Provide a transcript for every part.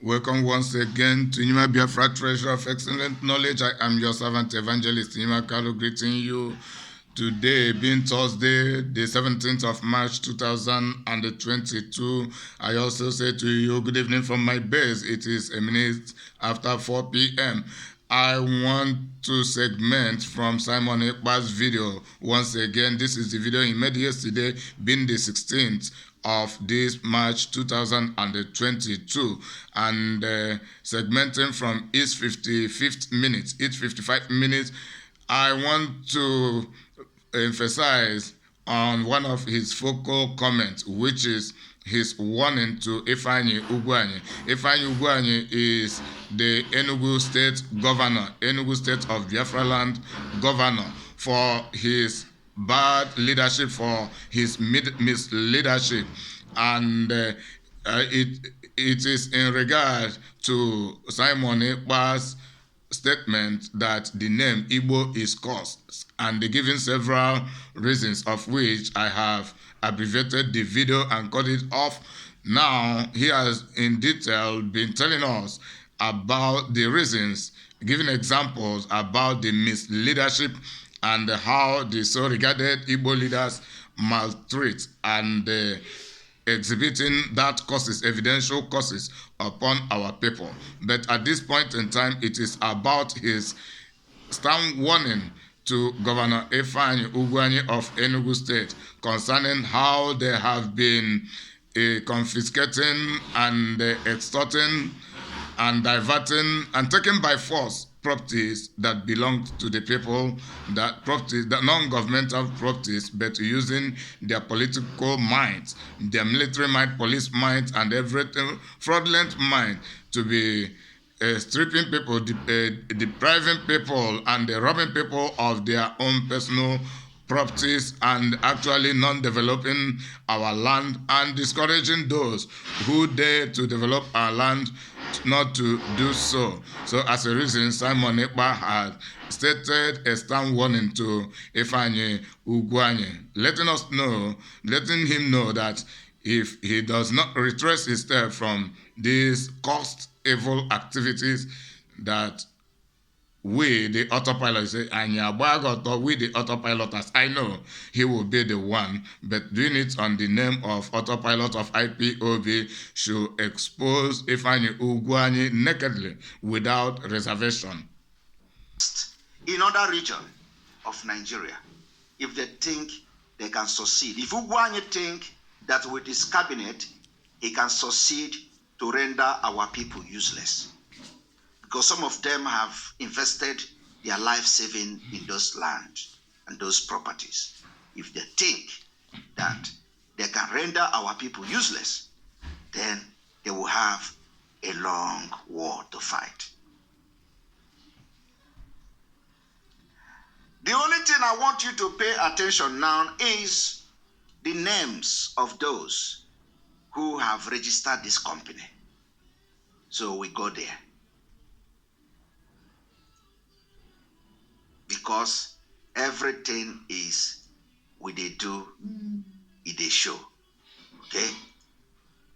Welcome once again to Nima Biafra, Treasure of Excellent Knowledge. I am your servant evangelist Nima Kalu, greeting you today, being Thursday, the 17th of March 2022. I also say to you, good evening from my base. It is a minute after 4 p.m. I want to segment from Simon Ekpa's video once again. This is the video he made yesterday, being the 16th of this March 2022, and segmenting from each 55 minutes. I want to emphasize on one of his focal comments, which is his warning to Ifeanyi Ugwuanyi. Ifeanyi Ugwuanyi is the Enugu State Governor, Enugu State of Biafra Land Governor, for his bad leadership, for his misleadership, and it is in regard to Simon Ekpa's statement that the name Igbo is cursed, and they giving several reasons, of which I have abbreviated the video and cut it off. Now he has in detail been telling us about the reasons, giving examples about the misleadership and how the so regarded Igbo leaders maltreat and exhibiting that causes, evidential causes upon our people. But at this point in time, it is about his stern warning to Governor Ifeanyi Ugwuanyi of Enugu State concerning how they have been confiscating and extorting and diverting and taking by force properties that belong to the people, that properties, that non-governmental properties, but using their political might, their military might, police might, and everything, fraudulent might, to be stripping people, depriving people, and robbing people of their own personal properties, and actually non-developing our land and discouraging those who dare to develop our land not to do so. So as a reason, Simon Ekpa had stated a stern warning to Ifeanyi Ugwuanyi, letting him know that if he does not retrace his step from these cost evil activities, that we, the autopilot, say, we, the autopiloters, I know he will be the one, but doing it on the name of autopilot of IPOB should expose Ifeanyi Ugwuanyi nakedly without reservation. In other region of Nigeria, if they think they can succeed, if Ugwuanyi think that with his cabinet, he can succeed to render our people useless, because some of them have invested their life saving in those lands and those properties. If they think that they can render our people useless, then they will have a long war to fight. The only thing I want you to pay attention now is the names of those who have registered this company. So we go there. Because everything is we they do, it they show. Okay?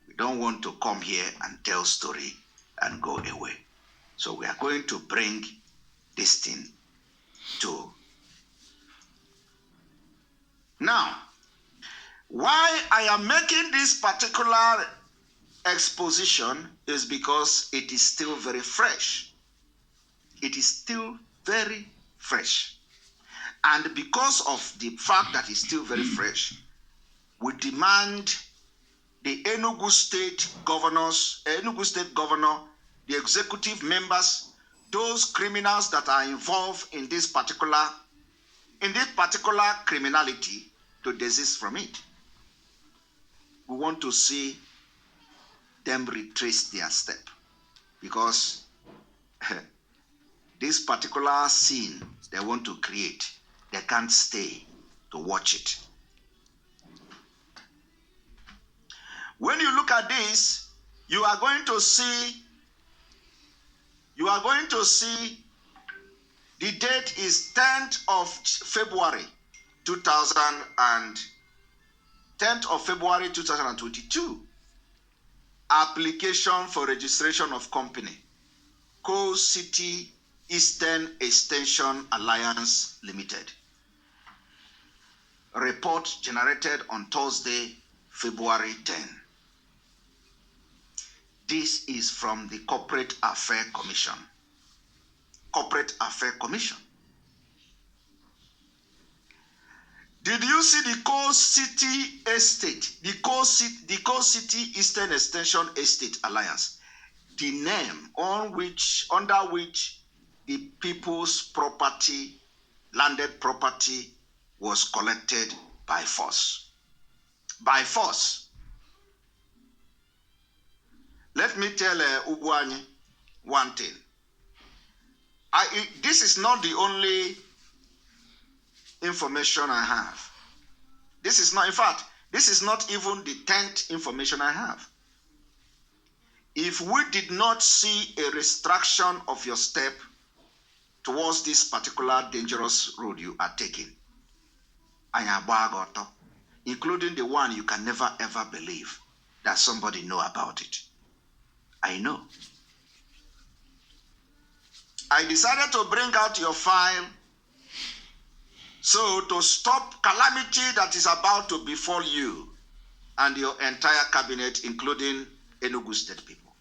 We don't want to come here and tell story and go away. So we are going to bring this thing to. Now, why I am making this particular exposition is because it is still very fresh. It is still very fresh. And because of the fact that it's still very fresh, we demand the Enugu State governor, the executive members, those criminals that are involved in this particular criminality, to desist from it. We want to see them retrace their step, because this particular scene they want to create, they can't stay to watch it. When you look at this, you are going to see the date is 10th of February 2022. application for registration of company, Coal City Eastern Extension Alliance Limited. Report generated on Thursday, February 10. This is from the Corporate Affairs Commission. Corporate Affairs Commission. Did you see the Coal City Estate, the Coal City Eastern Extension Estate Alliance? The name under which the people's property, landed property, was collected by force. By force. Let me tell Ugwuanyi one thing. This is not the only information I have. This is not, in fact, this is not even the 10th information I have. If we did not see a restriction of your step towards this particular dangerous road you are taking, including the one you can never ever believe that somebody know about it. I know. I decided to bring out your file so to stop calamity that is about to befall you and your entire cabinet, including Enugu State people.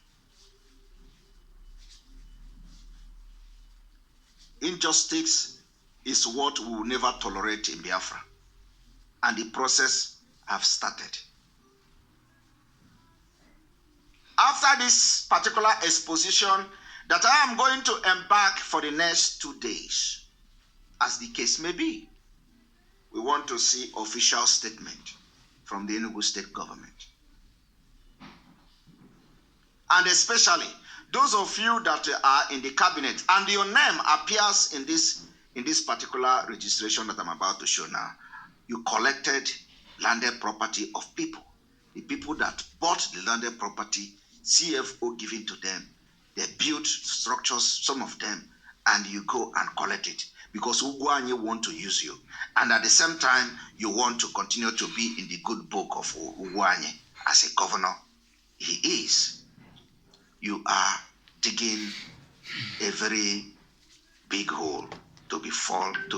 Injustice is what we will never tolerate in Biafra, and the process have started. After this particular exposition that I am going to embark for the next 2 days, as the case may be, we want to see official statement from the Enugu State government. And especially those of you that are in the cabinet and your name appears in this particular registration that I'm about to show now. You collected landed property of people. The people that bought the landed property, CFO given to them, they built structures, some of them, and you go and collect it because Ugwuanyi want to use you. And at the same time, you want to continue to be in the good book of Ugwuanyi as a governor. He is. You are digging a very big hole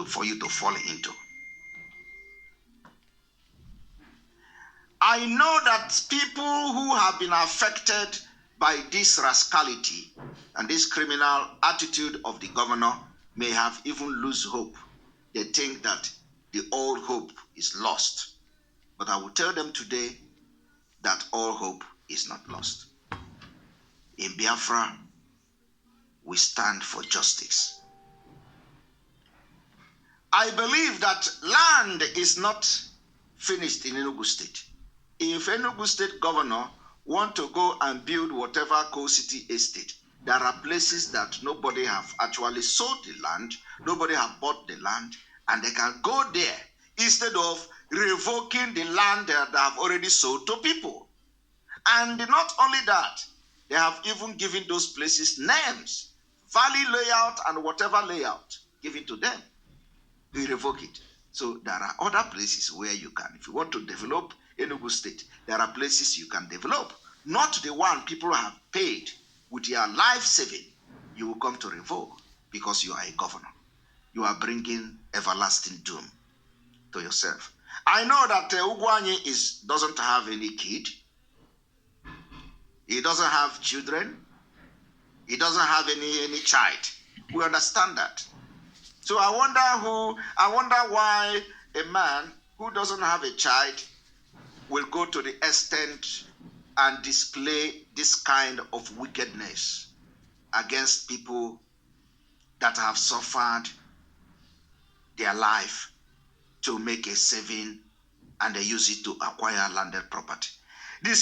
for you to fall into. I know that people who have been affected by this rascality and this criminal attitude of the governor may have even lose hope. They think that the old hope is lost. But I will tell them today that all hope is not lost. In Biafra, we stand for justice. I believe that land is not finished in Enugu State. If Enugu State governor want to go and build whatever Coal City estate, there are places that nobody have actually sold the land, nobody have bought the land, and they can go there instead of revoking the land that they have already sold to people. And not only that, they have even given those places names, valley layout and whatever layout given to them. They revoke it. So there are other places where you can, if you want to develop Enugu State, there are places you can develop. Not the one people have paid with your life saving. You will come to revoke because you are a governor. You are bringing everlasting doom to yourself. I know that Ugwuanyi doesn't have any kid. He doesn't have children. He doesn't have any child. We understand that. So I wonder why a man who doesn't have a child will go to the extent and display this kind of wickedness against people that have suffered their life to make a saving and they use it to acquire landed property. The